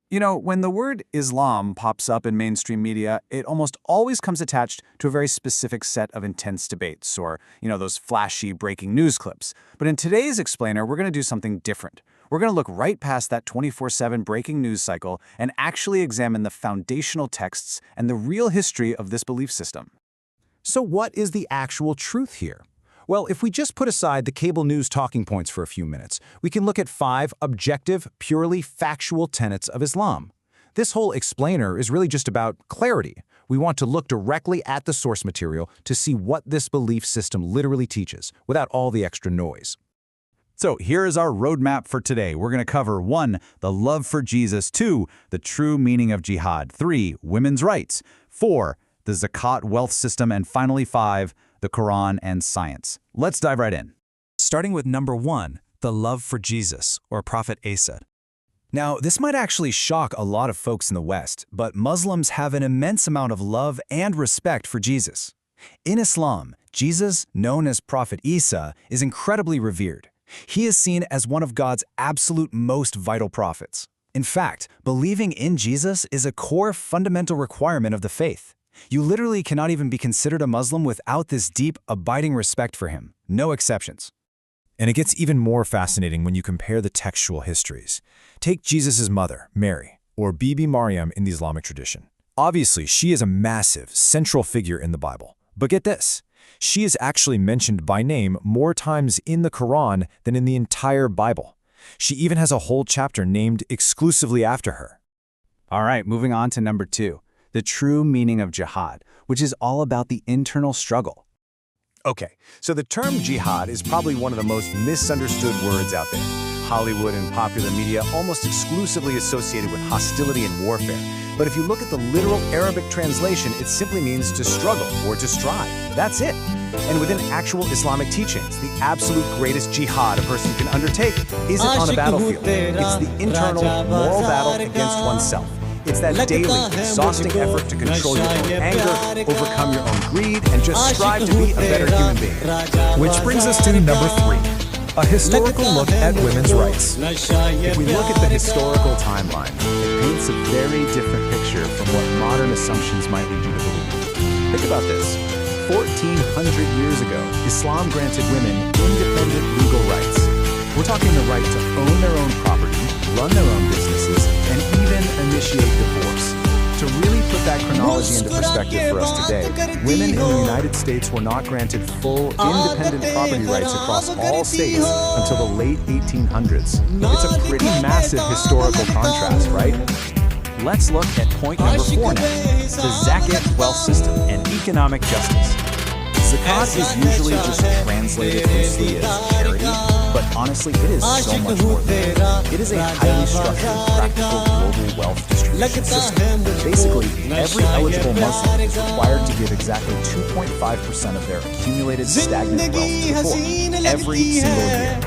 You know, when the word Islam pops up in mainstream media, it almost always comes attached to a very specific set of intense debates or, those flashy breaking news clips. But in today's explainer, we're going to do something different. We're going to look right past that 24/7 breaking news cycle and actually examine the foundational texts and the real history of this belief system. So what is the actual truth here? Well, if we just put aside the cable news talking points for a few minutes, we can look at 5 objective, purely factual tenets of Islam. This whole explainer is really just about clarity. We want to look directly at the source material to see what this belief system literally teaches, without all the extra noise. So here is our roadmap for today. We're going to cover 1, the love for Jesus, 2, the true meaning of jihad, 3, women's rights, 4, the zakat wealth system, and finally 5, the Quran and science. Let's dive right in. Starting with number 1, the love for Jesus, or Prophet Isa. Now, this might actually shock a lot of folks in the West, but Muslims have an immense amount of love and respect for Jesus. In Islam, Jesus, known as Prophet Isa, is incredibly revered. He is seen as one of God's absolute most vital prophets. In fact, believing in Jesus is a core fundamental requirement of the faith. You literally cannot even be considered a Muslim without this deep, abiding respect for him. No exceptions. And it gets even more fascinating when you compare the textual histories. Take Jesus' mother, Mary, or Bibi Maryam in the Islamic tradition. Obviously, she is a massive, central figure in the Bible. But get this, she is actually mentioned by name more times in the Quran than in the entire Bible. She even has a whole chapter named exclusively after her. All right, moving on to number 2, the true meaning of jihad, which is all about the internal struggle. Okay, so the term jihad is probably one of the most misunderstood words out there. Hollywood and popular media almost exclusively associated with hostility and warfare. But if you look at the literal Arabic translation, it simply means to struggle or to strive. That's it. And within actual Islamic teachings, the absolute greatest jihad a person can undertake isn't on a battlefield. It's the internal, moral battle against oneself. It's that daily, exhausting effort to control your own anger, overcome your own greed, and just strive to be a better human being. Which brings us to number 3, a historical look at women's rights. If we look at the historical timeline, it paints a very different picture from what modern assumptions might lead you to believe. Think about this. 1,400 years ago, Islam granted women independent legal rights. We're talking the right to own their own property, run their own businesses, and even initiate divorce. To really put that chronology into perspective for us today, women in the United States were not granted full independent property rights across all states until the late 1800s. It's a pretty massive historical contrast, right? Let's look at point number 4 now, the zakat wealth system and economic justice. Zakat is usually just translated loosely as charity, but honestly, it is so much more than that. It is a highly structured, practical global wealth distribution system. Basically, every eligible Muslim is required to give exactly 2.5% of their accumulated stagnant wealth to the poor every single year.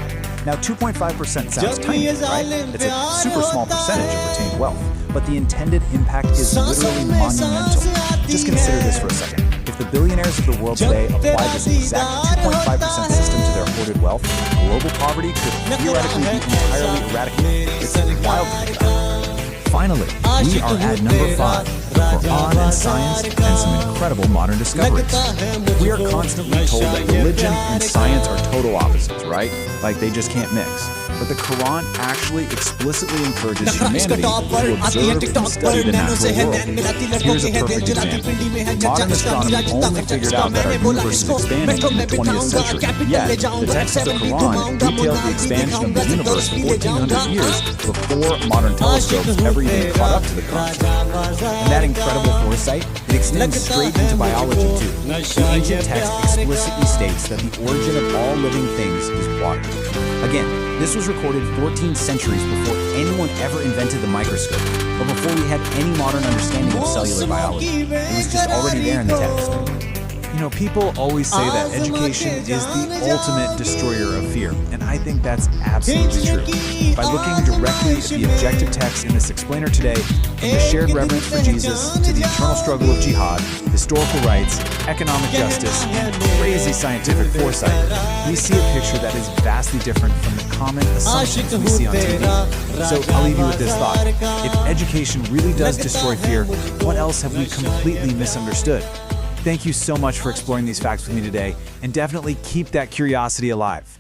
Now, 2.5% sounds tiny, right? It's a super small percentage of retained wealth, but the intended impact is literally monumental. Just consider this for a second. If the billionaires of the world today applied this exact 2.5% system to their hoarded wealth, global poverty could theoretically be entirely eradicated. It's wild to think about. Finally, we are at number 5, the Quran and science and some incredible modern discoveries. We are constantly told that religion and science are total opposites, right? Like they just can't mix. But the Quran actually explicitly encourages humanity to observe and study the natural world. Here's a perfect example. Modern astronomy only figured out that our universe is expanding in the 20th century. Yet, the text of the Quran detailed the expansion of the universe 1,400 years before modern telescopes ever even caught up to the concept. And that incredible foresight, it extends straight into biology too. The ancient text explicitly states that the origin of all living things is water. Again, this was recorded 14 centuries before anyone ever invented the microscope, or before we had any modern understanding of cellular biology. It was just already there in the text. You know, people always say that education is the ultimate destroyer of fear, and I think that's absolutely true. By looking directly at the objective text in this explainer today, from the shared reverence for Jesus to the internal struggle of jihad, historical rights, economic justice, and crazy scientific foresight, we see a picture that is vastly different from the common assumptions we see on TV. So I'll leave you with this thought. If education really does destroy fear, what else have we completely misunderstood? Thank you so much for exploring these facts with me today, and definitely keep that curiosity alive.